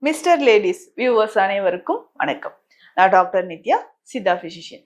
Mister ladies viewers அனைவருக்கும் வணக்கம். நான் டாக்டர் நித்யா, சித்தா பிசிஷியன்.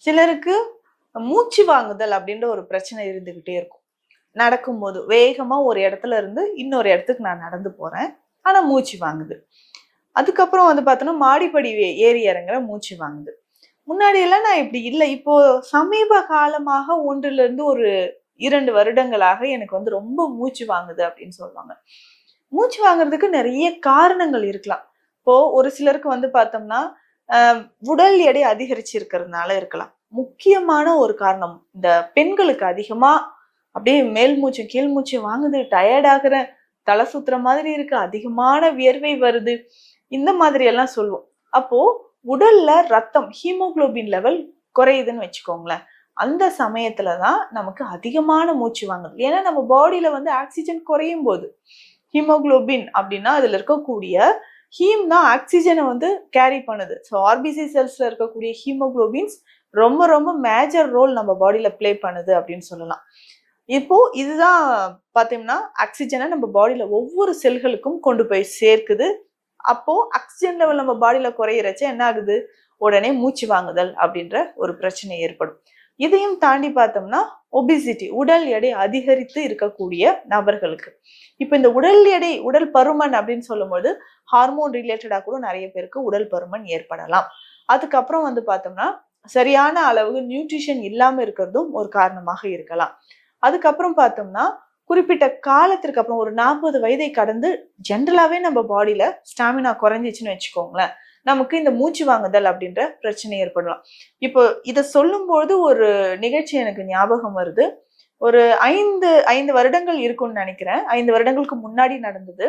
சிலருக்கு மூச்சு வாங்குதல் அப்படின்ற ஒரு பிரச்சனை இருந்துகிட்டே இருக்கும். நடக்கும்போது வேகமா ஒரு இடத்துல இருந்து இன்னொரு இடத்துக்கு நான் நடந்து போறேன், ஆனா மூச்சு வாங்குது. அதுக்கப்புறம் பார்த்தோன்னா மாடிப்படி ஏறி இறங்குற மூச்சு வாங்குது. முன்னாடி எல்லாம் நான் இப்படி இல்லை. இப்போ சமீப காலமாக 1 ஒரு 2 வருடங்களாக எனக்கு ரொம்ப மூச்சு வாங்குது அப்படின்னு சொல்லுவாங்க. மூச்சு வாங்குறதுக்கு நிறைய காரணங்கள் இருக்கலாம். இப்போ ஒரு சிலருக்கு பார்த்தோம்னா உடல் எடை அதிகரிச்சு இருக்கிறதுனால இருக்கலாம். முக்கியமான ஒரு காரணம் இந்த பெண்களுக்கு அதிகமா அப்படியே மேல் மூச்சு கீழ் மூச்சு வாங்குது, டயர்ட் ஆகுற, தலை சுத்துற மாதிரி இருக்கு, அதிகமான வியர்வை வருது, இந்த மாதிரி எல்லாம் சொல்லுவோம். அப்போ உடல்ல ரத்தம் ஹீமோகுளோபின் லெவல் குறையுதுன்னு வச்சுக்கோங்களேன். அந்த சமயத்துலதான் நமக்கு அதிகமான மூச்சு வாங்குது. ஏன்னா நம்ம பாடியில ஆக்சிஜன் குறையும் போது ஹீமோகுளோபின் அப்படின்னா அதுல இருக்கக்கூடிய ஹீம் தான் ஆக்சிஜனை கேரி பண்ணுது. ஸோ ஆர்பிசி செல்ஸ்ல இருக்கக்கூடிய ஹீமோகுளோபின்ஸ் ரொம்ப ரொம்ப மேஜர் ரோல் நம்ம பாடியில பிளே பண்ணுது அப்படின்னு சொல்லலாம். இப்போ இதுதான் பாத்தீங்கன்னா ஆக்சிஜனை நம்ம பாடியில ஒவ்வொரு செல்களுக்கும் கொண்டு போய் சேர்க்குது. அப்போ ஆக்சிஜன் லெவல் நம்ம பாடியில குறையிறச்ச என்ன ஆகுது, உடனே மூச்சு வாங்குதல் அப்படின்ற ஒரு பிரச்சனை ஏற்படும். இதையும் தாண்டி பார்த்தோம்னா ஒபிசிட்டி, உடல் எடை அதிகரித்து இருக்கக்கூடிய நபர்களுக்கு, இப்ப இந்த உடல் பருமன் அப்படின்னு சொல்லும்போது ஹார்மோன் ரிலேட்டடா கூட நிறைய பேருக்கு உடல் பருமன் ஏற்படலாம். அதுக்கப்புறம் பார்த்தோம்னா சரியான அளவு நியூட்ரிஷன் இல்லாம இருக்கிறதும் ஒரு காரணமாக இருக்கலாம். அதுக்கப்புறம் பார்த்தோம்னா குறிப்பிட்ட காலத்திற்கு அப்புறம் ஒரு 40 வயதை கடந்து ஜென்ரலாவே நம்ம பாடியில ஸ்டாமினா குறைஞ்சிச்சுன்னு வச்சுக்கோங்களேன், நமக்கு இந்த மூச்சு வாங்குதல் அப்படின்ற பிரச்சனை ஏற்படலாம். இப்போ இதை சொல்லும்போது ஒரு நிகழ்ச்சி எனக்கு ஞாபகம் வருது. ஒரு 5 வருடங்கள் இருக்கும்னு நினைக்கிறேன். 5 வருடங்களுக்கு முன்னாடி நடந்தது.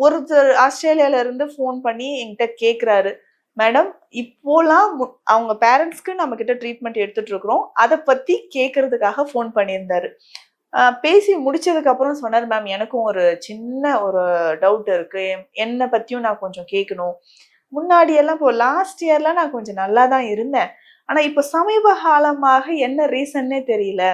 ஒருத்தர் ஆஸ்திரேலியால இருந்து ஃபோன் பண்ணி என்கிட்ட கேட்குறாரு, மேடம் இப்போலாம் அவங்க பேரண்ட்ஸ்க்கு நம்ம கிட்ட ட்ரீட்மெண்ட் எடுத்துட்டு இருக்கிறோம், அதை பத்தி கேட்கறதுக்காக ஃபோன் பண்ணியிருந்தாரு. பேசி முடிச்சதுக்கு அப்புறம் சொன்னார், மேம் எனக்கும் ஒரு சின்ன ஒரு டவுட் இருக்கு, என்னை பத்தியும் நான் கொஞ்சம் கேட்கணும். முன்னாடி எல்லாம் இப்போ லாஸ்ட் இயர்லாம் நான் கொஞ்சம் நல்லா தான் இருந்தேன், ஆனா இப்போ சமீப காலமாக என்ன ரீசன்னே தெரியல.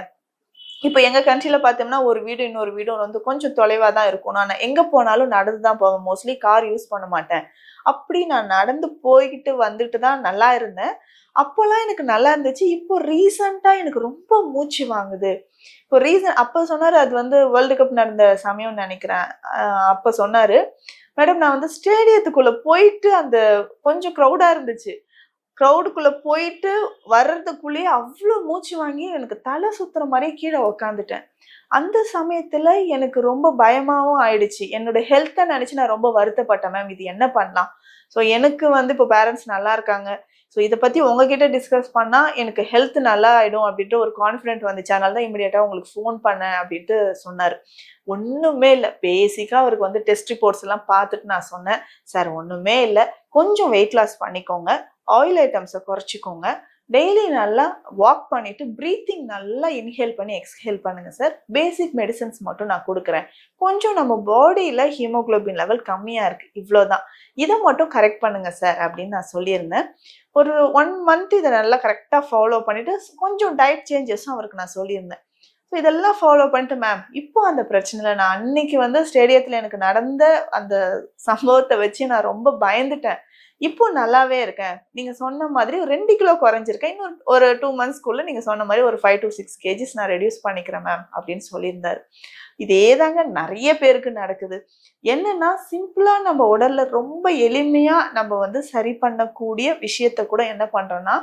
இப்போ எங்க கண்ட்ரில பார்த்தோம்னா ஒரு வீடு இன்னொரு வீடும் கொஞ்சம் தொலைவா தான் இருக்கும். நான் எங்க போனாலும் நடந்து தான் போவேன். மோஸ்ட்லி கார் யூஸ் பண்ண மாட்டேன். அப்படி நான் நடந்து போய்கிட்டு வந்துட்டு தான் நல்லா இருந்தேன். அப்போல்லாம் எனக்கு நல்லா இருந்துச்சு. இப்போ ரீசெண்டா எனக்கு ரொம்ப மூச்சு வாங்குது. இப்போ அப்ப சொன்னாரு, அது வேர்ல்டு கப் நடந்த சமயம்னு நினைக்கிறேன். அப்ப சொன்னாரு, மேடம் நான் ஸ்டேடியத்துக்குள்ள போயிட்டு அந்த கொஞ்சம் க்ரௌடா இருந்துச்சு. க்ரௌடுக்குள்ள போயிட்டு வர்றதுக்குள்ளேயே அவ்வளோ மூச்சு வாங்கி எனக்கு தலை சுத்துற மாதிரியே கீழே உக்காந்துட்டேன். அந்த சமயத்துல எனக்கு ரொம்ப பயமாவும் ஆயிடுச்சு. என்னோட ஹெல்த்தை நினைச்சு நான் ரொம்ப வருத்தப்பட்டேன், மேம் இது என்ன பண்ணலாம். ஸோ எனக்கு இப்போ பேரண்ட்ஸ் நல்லா இருக்காங்க. ஸோ இதை பத்தி உங்ககிட்ட டிஸ்கஸ் பண்ணா எனக்கு ஹெல்த் நல்லா ஆயிடும் அப்படின்ட்டு ஒரு கான்ஃபிடென்ட் வந்துச்சு. அதனால தான் இமீடியட்டா உங்களுக்கு ஃபோன் பண்ணேன் அப்படின்ட்டு சொன்னாரு. ஒண்ணுமே இல்லை, பேசிக்கா அவருக்கு டெஸ்ட் ரிப்போர்ட்ஸ் எல்லாம் பார்த்துட்டு நான் சொன்னேன், சார் ஒண்ணுமே இல்லை, கொஞ்சம் வெயிட் லாஸ் பண்ணிக்கோங்க, ஆயில் ஐட்டம்ஸை குறைச்சிக்கோங்க, டெய்லி நல்லா வாக் பண்ணிட்டு பிரீத்திங் நல்லா இன்ஹேல் பண்ணி எக்ஸ்ஹேல் பண்ணுங்க சார், பேசிக் மெடிசன்ஸ் மட்டும் நான் கொடுக்குறேன், கொஞ்சம் நம்ம பாடியில ஹீமோகுளோபின் லெவல் கம்மியா இருக்கு, இவ்வளோதான், இதை மட்டும் கரெக்ட் பண்ணுங்க சார் அப்படின்னு நான் சொல்லியிருந்தேன். ஒரு 1 மந்த் இதை நல்லா கரெக்டாக ஃபாலோ பண்ணிட்டு கொஞ்சம் டயட் சேஞ்சஸும் அவருக்கு நான் சொல்லியிருந்தேன். ஸோ இதெல்லாம் ஃபாலோ பண்ணிட்டு, மேம் இப்போ அந்த பிரச்சனையில் நான் அன்னைக்கு ஸ்டேடியத்தில் எனக்கு நடந்த அந்த சம்பவத்தை வச்சு நான் ரொம்ப பயந்துட்டேன். இப்போ நல்லாவே இருக்கேன். நீங்க சொன்ன மாதிரி ஒரு 2 கிலோ குறைஞ்சிருக்கேன். இன்னும் ஒரு 2 மந்த்ஸ்க்குள்ள நீங்க சொன்ன மாதிரி ஒரு 5 to 6 கேஜிஸ் நான் ரெடியூஸ் பண்ணிக்கிறேன் மேம் அப்படின்னு சொல்லியிருந்தாரு. இதே தாங்க நிறைய பேருக்கு நடக்குது. என்னன்னா சிம்பிளா நம்ம உடல்ல ரொம்ப எளிமையா நம்ம சரி பண்ணக்கூடிய விஷயத்த கூட என்ன பண்றோம்னா,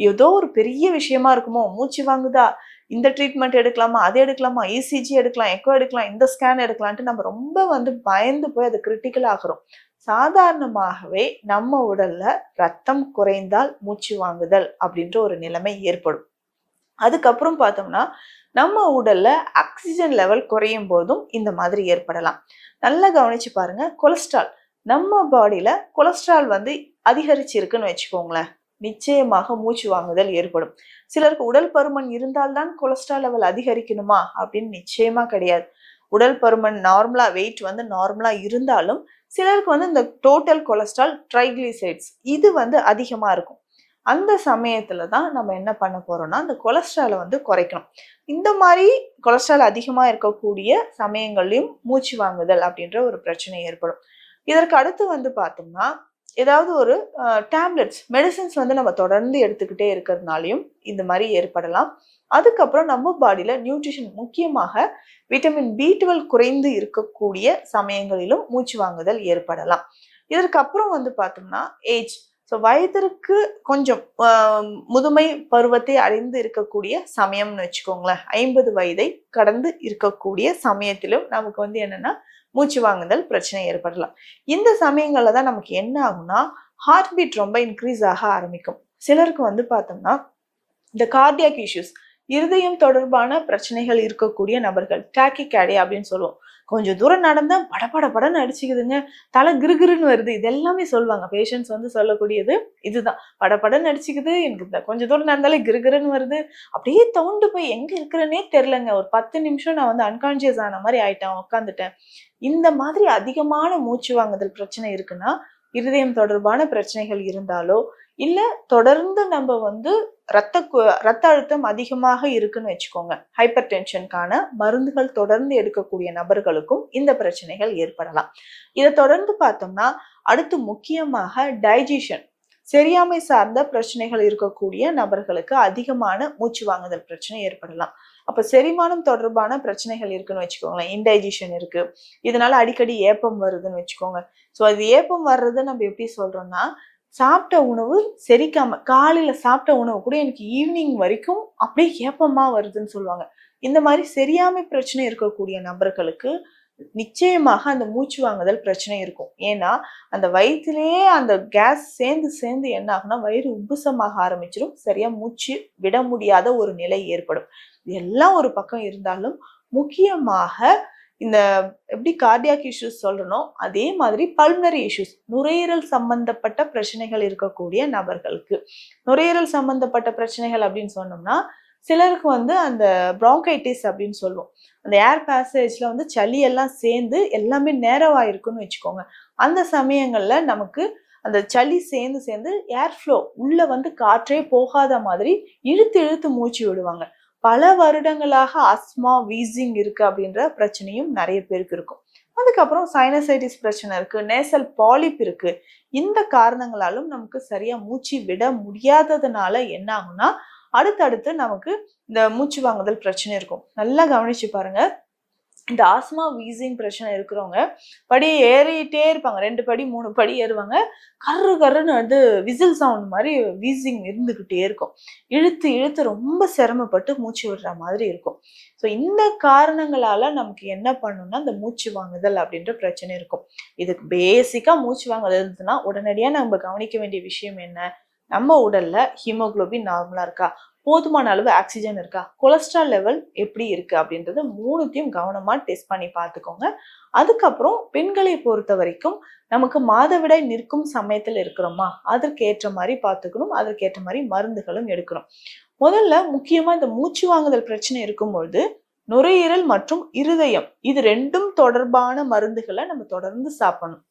ஏதோ ஒரு பெரிய விஷயமா இருக்குமோ, மூச்சு வாங்குதா, இந்த ட்ரீட்மெண்ட் எடுக்கலாமா, அது எடுக்கலாமா, இசிஜி எடுக்கலாம், எக்கோ எடுக்கலாம், இந்த ஸ்கேன் எடுக்கலான்ட்டு நம்ம ரொம்ப பயந்து போய் அது கிரிட்டிக்கல் ஆகிறோம். சாதாரணமாகவே நம்ம உடல்ல ரத்தம் குறைந்தால் மூச்சு வாங்குதல் அப்படின்ற ஒரு நிலைமை ஏற்படும். அதுக்கப்புறம் பார்த்தோம்னா நம்ம உடல்ல ஆக்சிஜன் லெவல் குறையும் போதும் இந்த மாதிரி ஏற்படலாம். நல்லா கவனிச்சு பாருங்க, கொலஸ்ட்ரால், நம்ம பாடியில கொலஸ்ட்ரால் அதிகரிச்சு இருக்குன்னு வச்சுக்கோங்களேன், நிச்சயமாக மூச்சு வாங்குதல் ஏற்படும். சிலருக்கு உடல் பருமன் இருந்தால்தான் கொலஸ்ட்ரால் லெவல் அதிகரிக்கணுமா அப்படின்னு நிச்சயமா கிடையாது. உடல் பருமன் நார்மலா வெயிட் நார்மலா இருந்தாலும் சிலருக்கு இந்த டோட்டல் கொலஸ்ட்ரால் ட்ரைக்ளிசரைட்ஸ் இது அதிகமா இருக்கும். அந்த சமயத்துல தான் நம்ம என்ன பண்ண போறோம்னா அந்த கொலஸ்ட்ராலை குறைக்கணும். இந்த மாதிரி கொலஸ்ட்ரால் அதிகமா இருக்கக்கூடிய சமயங்களையும் மூச்சு வாங்குதல் அப்படின்ற ஒரு பிரச்சனை ஏற்படும். இதற்கு அடுத்து வந்து பார்த்தோம்னா ஏதாவது ஒரு டேப்லெட்ஸ் மெடிசின்ஸ் வந்து நம்ம தொடர்ந்து எடுத்துக்கிட்டே இருக்கிறதுனாலையும் இந்த மாதிரி ஏற்படலாம். அதுக்கப்புறம் நம்ம பாடியில நியூட்ரிஷன் முக்கியமாக விட்டமின் B12 குறைந்து இருக்கக்கூடிய சமயங்களிலும் மூச்சு வாங்குதல் ஏற்படலாம். இதற்கு அப்புறம் வந்து பார்த்தோம்னா ஏஜ், ஸோ வயதிற்கு கொஞ்சம் முதுமை பருவத்தை அடைந்து இருக்கக்கூடிய சமயம்னு வச்சுக்கோங்களேன். 50 வயதை கடந்து இருக்கக்கூடிய சமயத்திலும் நமக்கு வந்து என்னன்னா மூச்சு வாங்குதல் பிரச்சனை ஏற்படலாம். இந்த சமயங்கள்ல தான் நமக்கு என்ன ஆகும்னா ஹார்ட் பீட் ரொம்ப இன்க்ரீஸ் ஆக ஆரம்பிக்கும். சிலருக்கு வந்து பார்த்தோம்னா இந்த கார்டியாக் இஷ்யூஸ், இருதயம் தொடர்பான பிரச்சனைகள் இருக்கக்கூடிய நபர்கள், டாக்கிகார்டியா அப்படின்னு சொல்லுவோம். கொஞ்சம் தூரம் நடந்தா படபடன்னு அடிச்சுக்குதுங்க, தலை கிருகிருன்னு வருது, இது எல்லாமே சொல்லுவாங்க. பேஷண்ட்ஸ் வந்து சொல்லக்கூடியது இதுதான். படபடன்னு அடிச்சுக்குது, எனக்கு இந்த கொஞ்சம் தூரம் நடந்தாலே கிருகிருன்னு வருது, அப்படியே தோண்டு போய் எங்க இருக்கிறேன்னே தெரிலங்க, ஒரு 10 நிமிஷம் நான் வந்து அன்கான்சியஸ் ஆன மாதிரி ஆயிட்டேன், உட்காந்துட்டேன். இந்த மாதிரி அதிகமான மூச்சு வாங்குதல் பிரச்சனை இருக்குன்னா, இருதயம் தொடர்பான பிரச்சனைகள் இருந்தாலோ, இல்ல தொடர்ந்து நம்ம வந்து ரத்த அழுத்தம் அதிகமாக இருக்குன்னு வச்சுக்கோங்க, ஹைப்பர் டென்ஷனுக்கான மருந்துகள் தொடர்ந்து எடுக்கக்கூடிய நபர்களுக்கும் இந்த பிரச்சனைகள் ஏற்படலாம். இதை தொடர்ந்து பார்த்தோம்னா அடுத்து முக்கியமாக டைஜஷன், செரியாமை சார்ந்த பிரச்சனைகள் இருக்கக்கூடிய நபர்களுக்கு அதிகமான மூச்சு வாங்குதல் பிரச்சனை ஏற்படலாம். அப்ப செரிமானம் தொடர்பான பிரச்சனைகள் இருக்குன்னு வச்சுக்கோங்களேன், இன்டைஜஷன் இருக்கு, இதனால அடிக்கடி ஏப்பம் வருதுன்னு வச்சுக்கோங்க. ஸோ அது ஏப்பம் வர்றது நம்ம எப்படி சொல்றோம்னா, சாப்பிட்ட உணவு செரிக்காம, காலையில சாப்பிட்ட உணவு கூட எனக்கு ஈவினிங் வரைக்கும் அப்படியே ஏப்பமா வருதுன்னு சொல்லுவாங்க. இந்த மாதிரி செரியாமை பிரச்சனை இருக்கக்கூடிய நபர்களுக்கு நிச்சயமாக அந்த மூச்சு வாங்குதல் பிரச்சனை இருக்கும். ஏன்னா அந்த வயிற்றிலேயே அந்த கேஸ் சேர்ந்து சேர்ந்து என்ன ஆகும்னா வயிறு உப்புசமாக ஆரம்பிச்சிடும், சரியா மூச்சு விட முடியாத ஒரு நிலை ஏற்படும். எல்லாம் ஒரு பக்கம் இருந்தாலும் முக்கியமாக இந்த எப்படி கார்டியாக் இஷ்யூஸ் சொல்றனோ அதே மாதிரி பல்மனரி இஷ்யூஸ், நுரையீரல் சம்பந்தப்பட்ட பிரச்சனைகள் இருக்கக்கூடிய நபர்களுக்கு, நுரையீரல் சம்பந்தப்பட்ட பிரச்சனைகள் அப்படின்னு சொன்னோம்னா சிலருக்கு வந்து அந்த ப்ராங்கைட்டிஸ் அப்படின்னு சொல்லுவோம். அந்த ஏர் பேசேஜ்ல வந்து சளி எல்லாம் சேர்ந்து எல்லாமே நேரவாயிருக்குன்னு வச்சுக்கோங்க. அந்த சமயங்கள்ல நமக்கு அந்த சளி சேர்ந்து சேர்ந்து ஏர் ஃப்ளோ உள்ள வந்து காற்றே போகாத மாதிரி இழுத்து இழுத்து மூச்சு விடுவாங்க. பல வருடங்களாக ஆஸ்மா, வீசிங் இருக்கு அப்படின்ற பிரச்சனையும் நிறைய பேருக்கு இருக்கும். அதுக்கப்புறம் சைனசைட்டிஸ் பிரச்சனை இருக்கு, நேசல் பாலிப் இருக்கு. இந்த காரணங்களாலும் நமக்கு சரியா மூச்சு விட முடியாததுனால என்ன ஆகும்னா அடுத்தடுத்து நமக்கு இந்த மூச்சு வாங்குதல் பிரச்சனை இருக்கும். நல்லா கவனிச்சு பாருங்க, இந்த ஆஸ்மா, வீசிங் பிரச்சனை இருக்கிறவங்க படி ஏறிட்டே இருப்பாங்க, 2 படி 3 படி ஏறுவாங்க, கர்ருன்னு வந்து விசில் சவுண்ட் மாதிரி வீசிங் இருந்துகிட்டே இருக்கும். இழுத்து இழுத்து ரொம்ப சிரமப்பட்டு மூச்சு விடுற மாதிரி இருக்கும். ஸோ இந்த காரணங்களால நமக்கு என்ன பண்ணணும்னா இந்த மூச்சு வாங்குதல் அப்படின்ற பிரச்சனை இருக்கும். இதுக்கு பேசிக்கா மூச்சு வாங்குதல் இருந்துச்சுன்னா உடனடியா நம்ம கவனிக்க வேண்டிய விஷயம் என்ன, நம்ம உடல்ல ஹீமோகுளோபின் நார்மலா இருக்கா, போதுமான அளவு ஆக்சிஜன் இருக்கா, கொலஸ்ட்ரால் லெவல் எப்படி இருக்கு அப்படின்றது மூணுத்தையும் கவனமா டெஸ்ட் பண்ணி பார்த்துக்கோங்க. அதுக்கப்புறம் பெண்களை பொறுத்த வரைக்கும் நமக்கு மாதவிடாய் நிற்கும் சமயத்துல இருக்கிறோமா அதற்கு ஏற்ற மாதிரி பார்த்துக்கணும், அதற்கு ஏற்ற மாதிரி மருந்துகளும் எடுக்கணும். முதல்ல முக்கியமா இந்த மூச்சு வாங்குதல் பிரச்சனை இருக்கும்பொழுது நுரையீரல் மற்றும் இருதயம் இது ரெண்டும் தொடர்பான மருந்துகளை நம்ம தொடர்ந்து சாப்பிடணும்.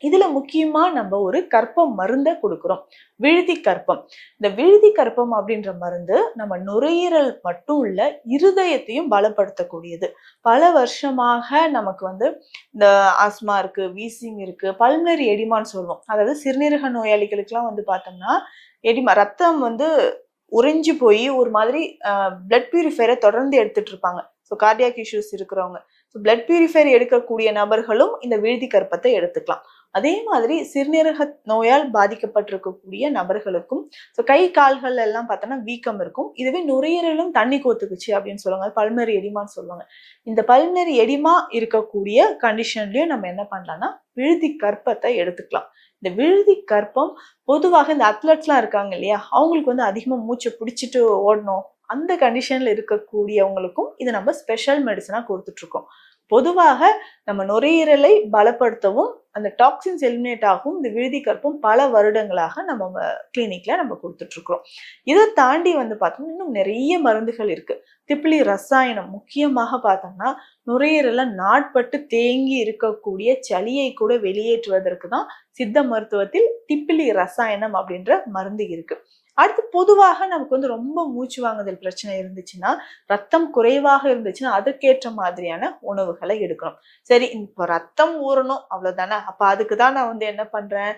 இதுல முக்கியமா நம்ம ஒரு கற்பம் மருந்தை கொடுக்கிறோம், விழுதி கற்பம். இந்த விழுதி கற்பம் அப்படின்ற மருந்து நம்ம நுரையீரல் மட்டும் இல்ல இருதயத்தையும் பலப்படுத்தக்கூடியது. பல வருஷமாக நமக்கு வந்து இந்த ஆஸ்மா இருக்கு, வீசிங் இருக்கு, பல்மனரி எடிமான்னு சொல்லுவோம். அதாவது சிறுநீரக நோயாளிகளுக்கு எல்லாம் வந்து பார்த்தோம்னா எடிமா, ரத்தம் வந்து உறைஞ்சு போய் ஒரு மாதிரி பிளட் பியூரிஃபையரை தொடர்ந்து எடுத்துட்டு இருப்பாங்க. ஸோ கார்டியாக் இஷ்யூஸ் இருக்கிறவங்க, ஸோ பிளட் பியூரிஃபையர் எடுக்கக்கூடிய நபர்களும் இந்த விழுதி கற்பத்தை எடுத்துக்கலாம். அதே மாதிரி சிறுநீரக நோயால் பாதிக்கப்பட்டிருக்கக்கூடிய நபர்களுக்கும், ஸோ கை கால்கள் எல்லாம் பார்த்தோன்னா வீக்கம் இருக்கும். இதுவே நுரையீரலும் தண்ணி கோத்துக்குச்சு அப்படின்னு சொல்லுவாங்க, பல்மனரி எடிமான்னு சொல்லுவாங்க. இந்த பல்மனரி எடிமா இருக்கக்கூடிய கண்டிஷன்லயும் நம்ம என்ன பண்ணலாம்னா விழுதி கற்பத்தை எடுத்துக்கலாம். இந்த விழுதி கற்பம் பொதுவாக இந்த அத்லட்ஸ்லாம் இருக்காங்க இல்லையா, அவங்களுக்கு வந்து அதிகமா மூச்சை பிடிச்சிட்டு ஓடணும், அந்த கண்டிஷன்ல இருக்கக்கூடியவங்களுக்கும் இதை நம்ம ஸ்பெஷல் மெடிசனா கொடுத்துட்டு இருக்கோம். பொதுவாக நம்ம நுரையீரலை பலப்படுத்தவும் அந்த டாக்ஸின்ஸ் எலிமினேட் ஆகும் இந்த விழுதி கற்பம் பல வருடங்களாக நம்ம கிளினிக்ல நம்ம கொடுத்துட்டு இருக்கிறோம். இதை தாண்டி வந்து பார்த்தோம்னா இன்னும் நிறைய மருந்துகள் இருக்கு. திப்பிலி ரசாயனம் முக்கியமாக பார்த்தோம்னா நுரையீரல நாட்பட்டு தேங்கி இருக்கக்கூடிய சளியை கூட வெளியேற்றுவதற்கு தான் சித்த மருத்துவத்தில் திப்பிலி ரசாயனம் அப்படின்ற மருந்து இருக்கு. அடுத்து பொதுவாக நமக்கு வந்து ரொம்ப மூச்சு வாங்குதல் பிரச்சனை இருந்துச்சுன்னா, ரத்தம் குறைவாக இருந்துச்சுன்னா அதுக்கேற்ற மாதிரியான உணவுகளை எடுக்கணும். சரி, இப்போ ரத்தம் ஊறணும் அவ்வளவுதானே, அப்ப அதுக்கு தான் நான் வந்து என்ன பண்றேன்,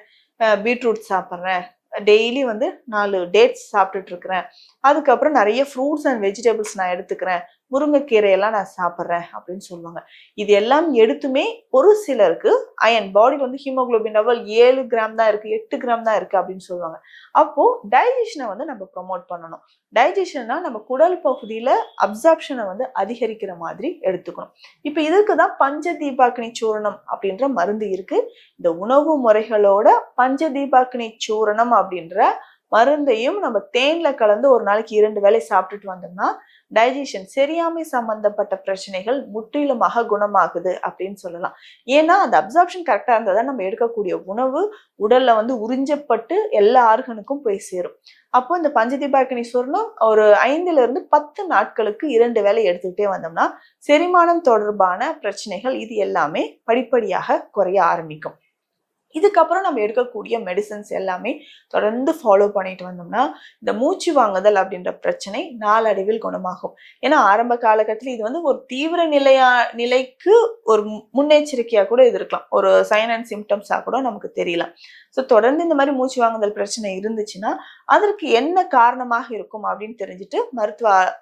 பீட்ரூட் சாப்பிட்றேன், டெய்லி வந்து 4 டேட்ஸ் சாப்பிட்டுட்டு இருக்கிறேன், அதுக்கப்புறம் நிறைய ஃப்ரூட்ஸ் அண்ட் வெஜிடபிள்ஸ் நான் எடுத்துக்கிறேன், முருங்கைக்கீரை எல்லாம் நான் சாப்பிட்றேன் அப்படின்னு சொல்லுவாங்க. இது எல்லாம் எடுத்துமே ஒரு சிலருக்கு அயன் பாடியில் வந்து ஹீமோகுளோபின் லெவல் 7 கிராம் தான் இருக்கு, 8 கிராம் தான் இருக்கு அப்படின்னு சொல்லுவாங்க. அப்போ டைஜஷனை வந்து நம்ம ப்ரொமோட் பண்ணணும். டைஜஷன்னா நம்ம குடல் பகுதியில அப்சார்ப்ஷனை வந்து அதிகரிக்கிற மாதிரி எடுத்துக்கணும். இப்ப இதுக்கு தான் பஞ்ச தீபாக்னி சூரணம் அப்படின்ற மருந்து இருக்கு. இந்த உணவு முறைகளோட பஞ்ச தீபாக்னி சூரணம் அப்படின்ற மருந்தையும் நம்ம தேன்ல கலந்து ஒரு நாளைக்கு 2 வேளை சாப்பிட்டுட்டு வந்தோம்னா டைஜஷன் செரியாமை சம்பந்தப்பட்ட பிரச்சனைகள் முற்றிலுமாக குணமாகுது அப்படின்னு சொல்லலாம். ஏன்னா அந்த அப்சார்ப்ஷன் கரெக்டா இருந்தா தான் நம்ம எடுக்கக்கூடிய உணவு உடல்ல வந்து உறிஞ்சப்பட்டு எல்லா ஆர்கனுக்கும் போய் சேரும். அப்போ இந்த பஞ்சதீபாக்கினி சூரணம் ஒரு 5 to 10 நாட்களுக்கு 2 வேளை எடுத்துக்கிட்டே வந்தோம்னா செரிமானம் தொடர்பான பிரச்சனைகள் இது எல்லாமே படிப்படியாக குறைய ஆரம்பிக்கும். இதுக்கப்புறம் நம்ம எடுக்கக்கூடிய மெடிசன்ஸ் எல்லாமே தொடர்ந்து ஃபாலோ பண்ணிட்டு வந்தோம்னா இந்த மூச்சு வாங்குதல் அப்படின்ற பிரச்சனை நாளடைவில் குணமாகும். ஏன்னா ஆரம்ப காலகட்டத்தில் இது வந்து ஒரு தீவிர நிலைக்கு ஒரு முன்னெச்சரிக்கையா கூட இது இருக்கலாம், ஒரு சைன் அண்ட் சிம்டம்ஸா கூட நமக்கு தெரியலாம். ஸோ தொடர்ந்து இந்த மாதிரி மூச்சு வாங்குதல் பிரச்சனை இருந்துச்சுன்னா அதற்கு என்ன காரணமாக இருக்கும் அப்படின்னு தெரிஞ்சுட்டு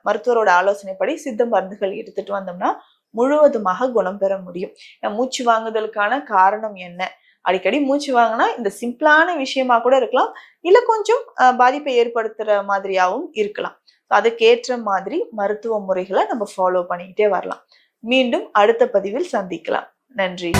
மருத்துவரோட ஆலோசனைப்படி சித்த மருந்துகள் எடுத்துட்டு வந்தோம்னா முழுவதுமாக குணம் பெற முடியும். மூச்சு வாங்குதலுக்கான காரணம் என்ன, அடிக்கடி மூச்சு வாங்கினா இந்த சிம்பிளான விஷயமா கூட இருக்கலாம், இல்ல கொஞ்சம் பாதிப்பை ஏற்படுத்துற மாதிரியாகவும் இருக்கலாம். அதுக்கேற்ற மாதிரி மருத்துவ முறைகளை நம்ம ஃபாலோ பண்ணிக்கிட்டே வரலாம். மீண்டும் அடுத்த பதிவில் சந்திக்கலாம். நன்றி.